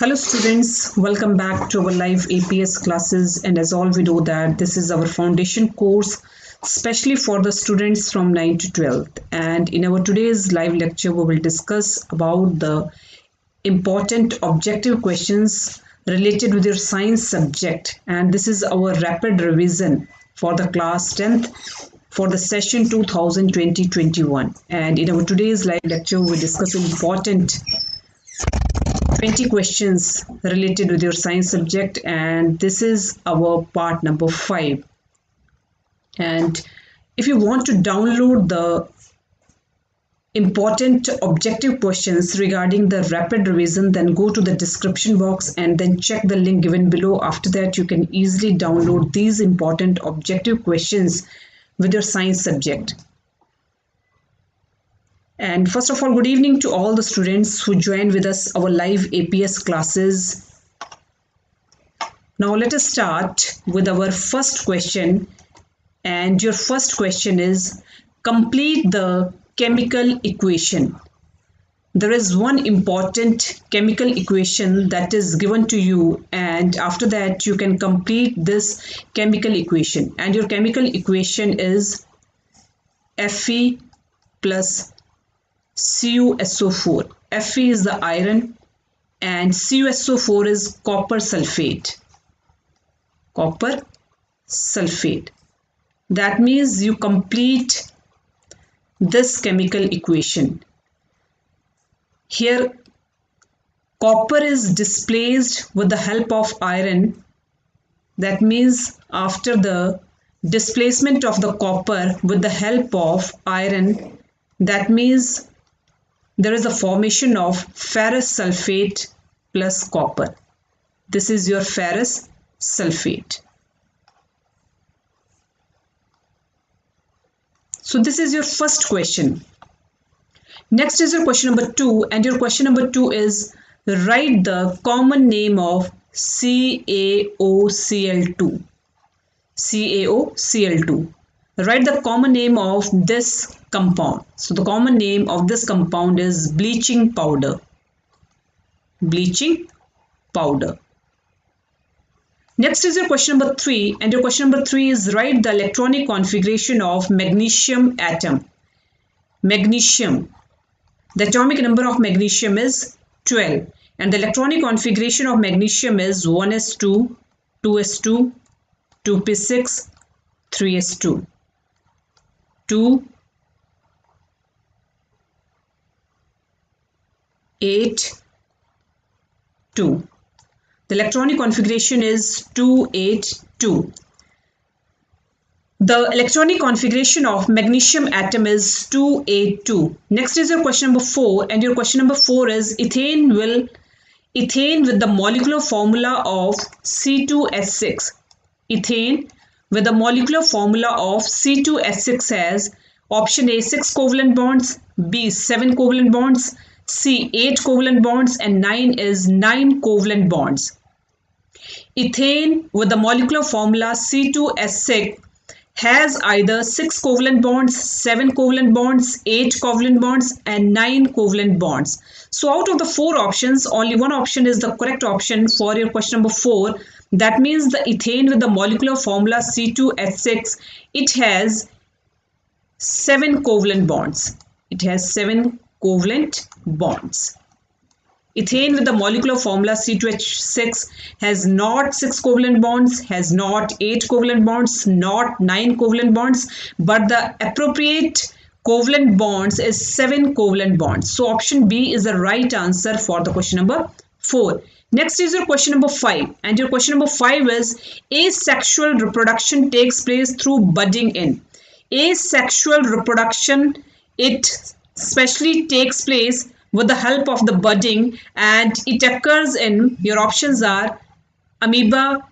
Hello students, welcome back to our live APS classes, and as all we know that this is our foundation course especially for the students from 9th to 12th, and in our today's live lecture we will discuss about the important objective questions related with your science subject, and this is our rapid revision for the class 10th for the session 2020-21. And in our today's live lecture we discuss important 20 questions related with your science subject, and this is our part number 5. And if you want to download the important objective questions regarding the rapid revision, then go to the description box and then check the link given below. After that you can easily download these important objective questions with your science subject. And first of all, good evening to all the students who joined with us our live APS classes. Now let us start with our first question, and your first question is complete the chemical equation. There is one important chemical equation that is given to you, and after that you can complete this chemical equation, and your chemical equation is Fe plus CuSO4. Fe is the iron and CuSO4 is copper sulfate. Copper sulfate. That means you complete this chemical equation. Here copper is displaced with the help of iron. That means after the displacement of the copper with the help of iron, that means there is a formation of ferrous sulfate plus copper. This is your ferrous sulfate. So this is your first question. Next is your question number 2, and your question number 2 is write the common name of CaOCl2. CaOCl2. Write the common name of this compound. So the common name of this compound is bleaching powder. Bleaching powder. Next is your question number 3, and your question number 3 is write the electronic configuration of magnesium atom. Magnesium. The atomic number of magnesium is 12, and the electronic configuration of magnesium is 1s2, 2s2, 2p6, 3s2. 2, 8, 2. The electronic configuration is 282. The electronic configuration of magnesium atom is 282. Next is your question number 4, and your question number 4 is ethane with the molecular formula of C2H6. Ethane with the molecular formula of C2H6 has option A 6 covalent bonds, B 7 covalent bonds, C 8 covalent bonds, and 9 is 9 covalent bonds. Ethane with the molecular formula C2H6 has either 6 covalent bonds, 7 covalent bonds, 8 covalent bonds, and 9 covalent bonds. So out of the 4 options, only one option is the correct option for your question number 4. That means the ethane with the molecular formula C2H6, it has 7 covalent bonds. It has 7 covalent bonds. Ethane with the molecular formula C2H6 has not 6 covalent bonds, has not 8 covalent bonds, not 9 covalent bonds, but the appropriate covalent bonds is 7 covalent bonds. So option B is the right answer for the question number 4. Next is your question number 5, and your question number 5 is asexual reproduction takes place through budding in. Asexual reproduction, it especially takes place with the help of the budding, and it occurs in, your options are amoeba,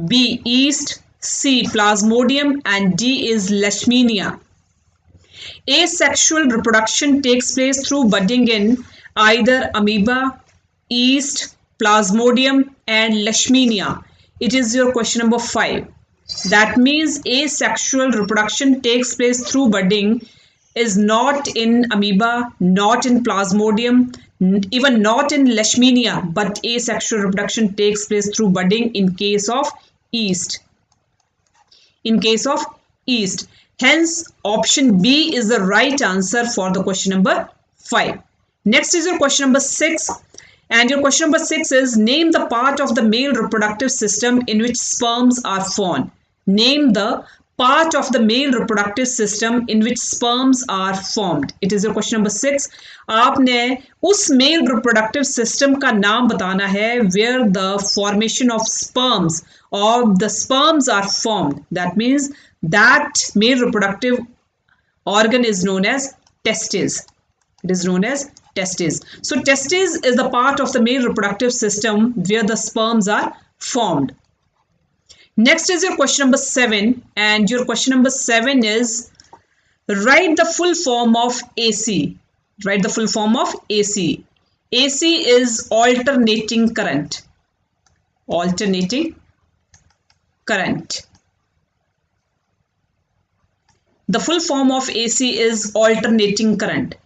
B yeast, C plasmodium, and D is leishmania. Asexual reproduction takes place through budding in either amoeba, yeast, plasmodium, and leishmania. It is your question number 5. That means asexual reproduction takes place through budding is not in amoeba, not in plasmodium, even not in leishmania, but asexual reproduction takes place through budding in case of yeast. In case of yeast. Hence, option B is the right answer for the question number 5. Next is your question number 6. And your question number 6 is, name the part of the male reproductive system in which sperms are formed. Name the part of the male reproductive system in which sperms are formed. It is your question number 6. आपने उस male reproductive system का नाम बताना है where the formation of sperms or the sperms are formed. That means that male reproductive organ is known as testes. It is known as testes. So testes is the part of the male reproductive system where the sperms are formed. Next is your question number 7, and your question number 7 is, write the full form of AC. Write the full form of AC. AC is alternating current. Alternating current. The full form of AC is alternating current.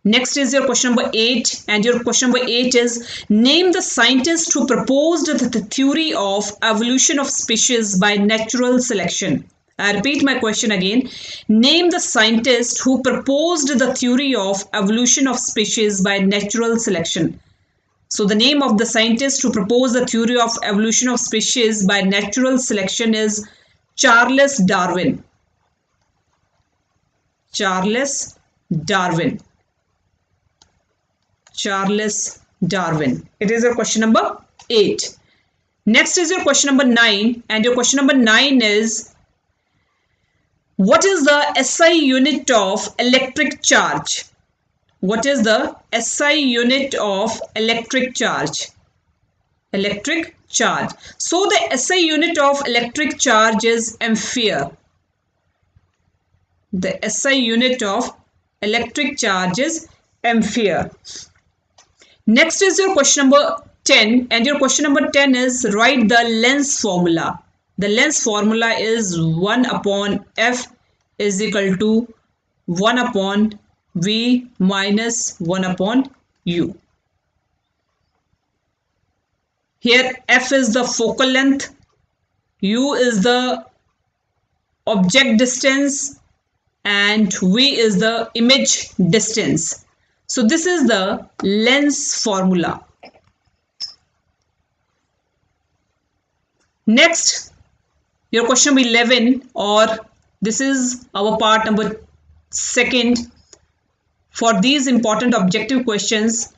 Next is your question number 8, and your question number 8 is, name the scientist who proposed the theory of evolution of species by natural selection. I repeat my question again. Name the scientist who proposed the theory of evolution of species by natural selection. So the name of the scientist who proposed the theory of evolution of species by natural selection is Charles Darwin. Charles Darwin. Charles Darwin. It is your question number 8. Next is your question number 9, and your question number 9 is, what is the SI unit of electric charge? What is the SI unit of electric charge? Electric charge. So the SI unit of electric charge is ampere. The SI unit of electric charge is ampere. Next is your question number 10, and your question number 10 is, write the Lenz formula. The Lenz formula is 1 upon F is equal to 1 upon V minus 1 upon U. Here F is the focal length, U is the object distance, and V is the image distance. So this is the Lenz formula. Next, your question number 11, or this is our part number 2nd for these important objective questions.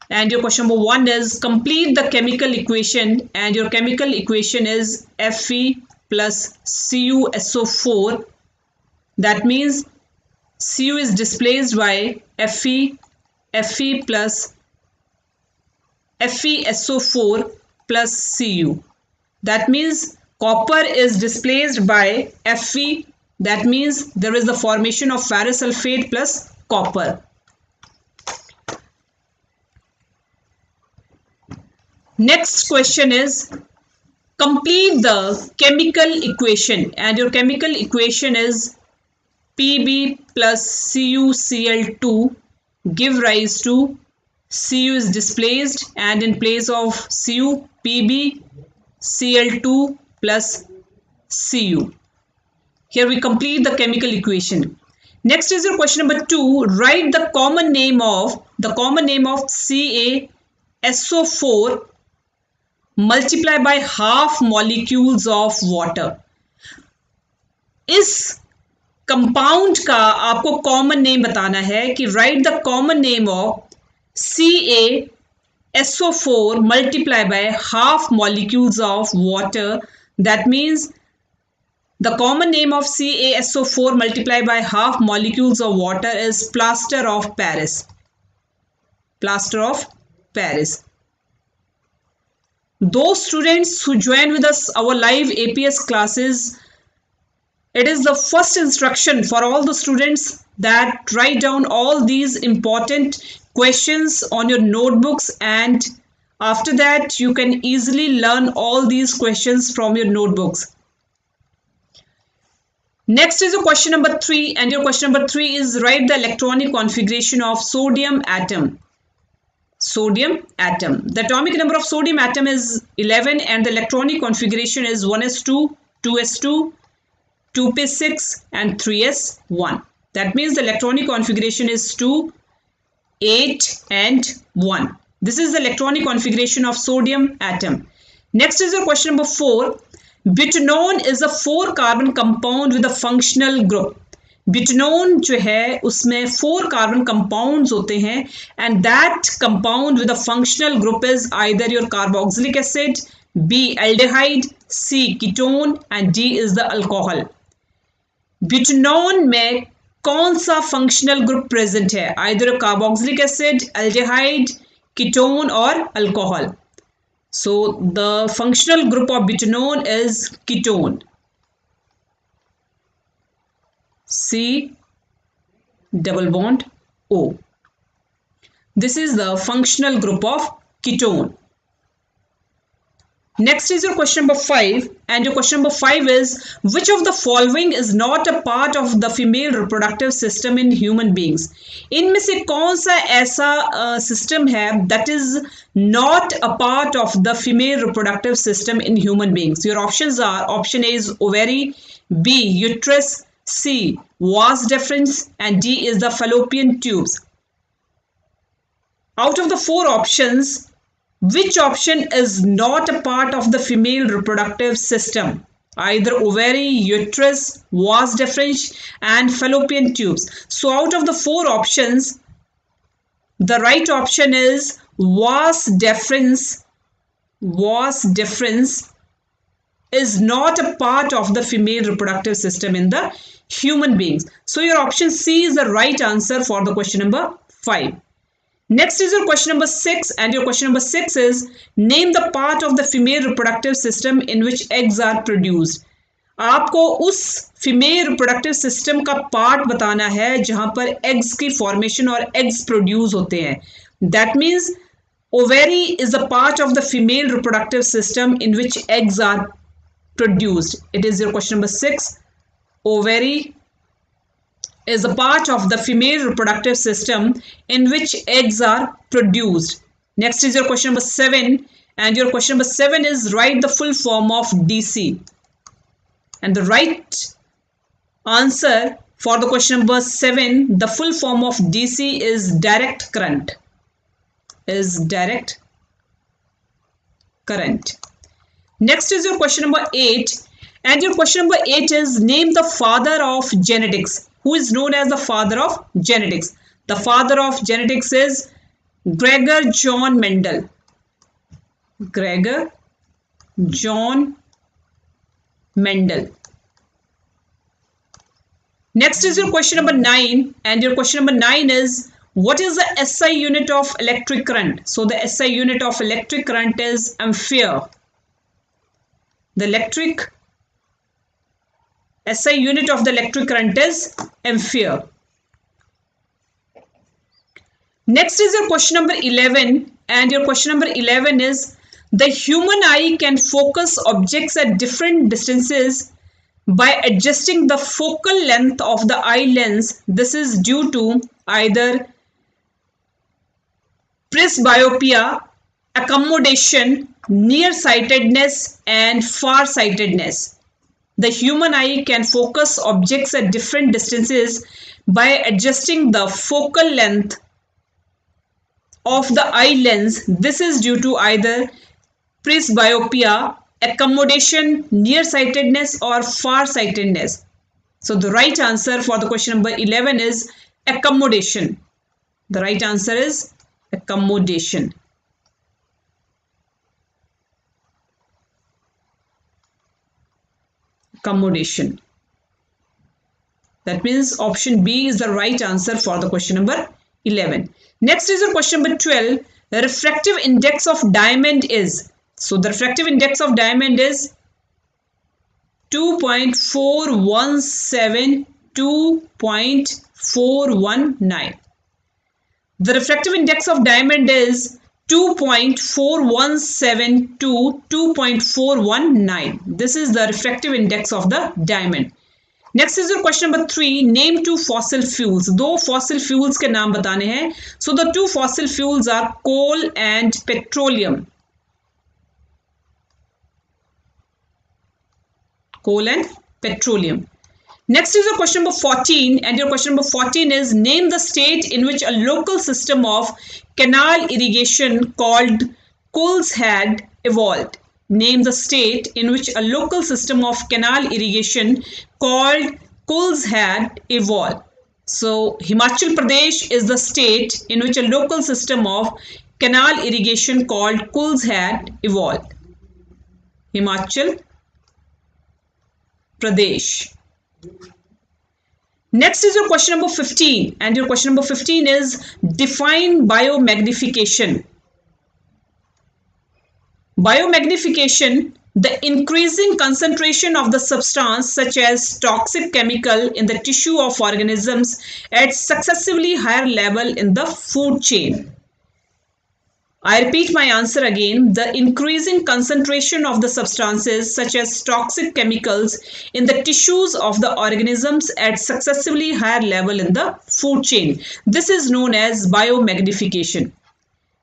And your question number 1 is, complete the chemical equation, and your chemical equation is Fe plus CuSO4. That means Cu is displaced by Fe plus FeSO4 plus Cu. That means copper is displaced by Fe. That means there is the formation of ferrous sulfate plus copper. Next question is, complete the chemical equation, and your chemical equation is Pb plus CuCl2 give rise to Cu is displaced, and in place of Cu, Pb Cl2 plus Cu. Here we complete the chemical equation. Next is your question number 2. Write the common name of CaSO4 multiplied by half molecules of water. इस compound का आपको common name बताना है कि right the common name of CaSO4 multiplied by half molecules of water. That means the common name of CaSO4 multiplied by half molecules of water is plaster of Paris. Plaster of Paris. Those students who join with us our live APS classes, it is the first instruction for all the students that write down all these important questions on your notebooks, and after that you can easily learn all these questions from your notebooks. Next is your question number 3, and your question number 3 is, write the electronic configuration of sodium atom. sodium atom. The atomic number of sodium atom is 11 and the electronic configuration is 1s2, 2s2, 2p6 and 3s1. That means the electronic configuration is 2, 8 and 1. This is the electronic configuration of sodium atom. Next is your question number 4. Butanone is a 4 carbon compound with a functional group. Butanone जो है उसमें 4 carbon compounds होते हैं and that compound with a functional group is either your carboxylic acid, B aldehyde, C ketone and D is the alcohol. Butanone में कौन सा functional group present है? Either a carboxylic acid, aldehyde, ketone or alcohol. So the functional group of butanone is ketone. C double bond O. This is the functional group of ketone. Next is your question number 5 and your question number 5 is which of the following is not a part of the female reproductive system in human beings? इनमें से कौन सा ऐसा system है that is not a part of the female reproductive system in human beings? Your options are option A is ovary, B uterus, C vas deferens and D is the fallopian tubes. Out of the 4 options, which option is not a part of the female reproductive system? Either ovary, uterus, vas deferens and fallopian tubes. So out of the 4 options, the right option is vas deferens. Vas deferens is not a part of the female reproductive system in the human beings. So your option C is the right answer for the question number 5. Next is your question number 6 and your question number 6 is name the part of the female reproductive system in which eggs are produced. आपको उस female reproductive system का part बताना है जहां पर eggs की formation और eggs produce होते हैं. That means ovary is a part of the female reproductive system in which eggs are produced. It is your question number 6. Ovary is a part of the female reproductive system in which eggs are produced. Next is your question number 7 and your question number 7 is write the full form of DC. And the right answer for the question number 7, the full form of DC is direct current. Is direct current. Next is your question number 8 and your question number 8 is name the father of genetics. Who is known as the father of genetics? The father of genetics is Gregor John Mendel. Gregor John Mendel. Next is your question number 9 and your question number 9 is what is the SI unit of electric current? So the SI unit of electric current is ampere. The SI unit of the electric current is ampere. Next is your question number 11 and your question number 11 is the human eye can focus objects at different distances by adjusting the focal length of the eye lens. This is due to either presbyopia, accommodation, nearsightedness and farsightedness. The human eye can focus objects at different distances by adjusting the focal length of the eye lens. This is due to either presbyopia, accommodation, nearsightedness or farsightedness. So the right answer for the question number 11 is accommodation. The right answer is accommodation. Accommodation. That means option B is the right answer for the question number 11. Next is your question number 12. The refractive index of diamond is. So the refractive index of diamond is 2.417, 2.419. The refractive index of diamond is 2.417 to 2.419. This is the refractive index of the diamond. Next is your question number 3, name 2 fossil fuels, 2 fossil fuels के नाम बताने हैं. So the 2 fossil fuels are coal and petroleum. Coal and petroleum. Next is your question number 14, and your question number 14 is name the state in which a local system of canal irrigation called Coles had evolved. Name the state in which a local system of canal irrigation called Coles had evolved. So Himachal Pradesh is the state in which a local system of canal irrigation called Coles had evolved. Himachal Pradesh. Next is your question number 15, and your question number 15 is define biomagnification. Biomagnification, the increasing concentration of the substance such as toxic chemical in the tissue of organisms at successively higher level in the food chain. I repeat my answer again. The increasing concentration of the substances such as toxic chemicals in the tissues of the organisms at successively higher level in the food chain. This is known as biomagnification.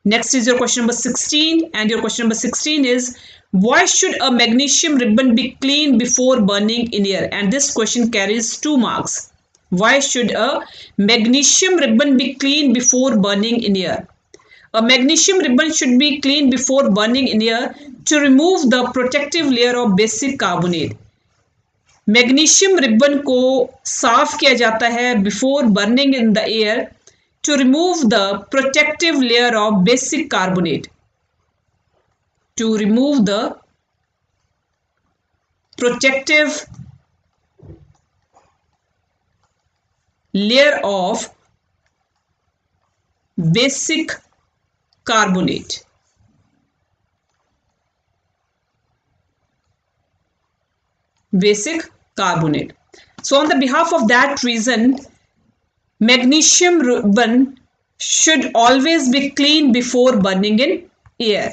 Next is your question number 16, and your question number 16 is why should a magnesium ribbon be cleaned before burning in air? And this question carries 2 marks. Why should a magnesium ribbon be cleaned before burning in air? A magnesium ribbon should be cleaned before burning in air to remove the protective layer of basic carbonate. Magnesium ribbon को साफ किया जाता है before burning in the air to remove the protective layer of basic carbonate. To remove the protective layer of basic carbonate. Basic carbonate. So on the behalf of that reason, magnesium ribbon should always be cleaned before burning in air.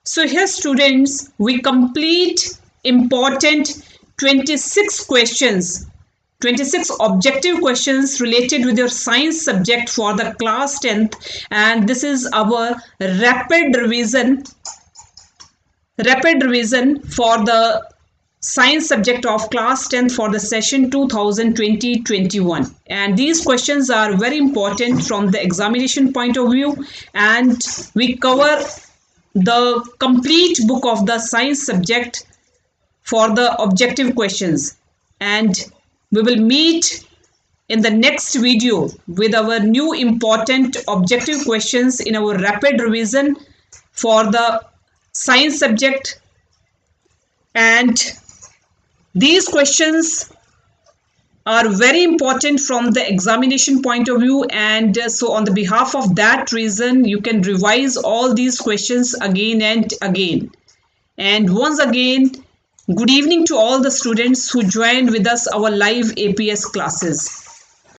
So here students, we complete important 26 questions, 26 objective questions related with your science subject for the class 10th, and this is our rapid revision for the science subject of class 10th for the session 2020-21. And these questions are very important from the examination point of view, and we cover the complete book of the science subject for the objective questions. And we will meet in the next video with our new important objective questions in our rapid revision for the science subject. And these questions are very important from the examination point of view, and so on the behalf of that reason you can revise all these questions again and again. And once again, good evening to all the students who joined with us our live APS classes.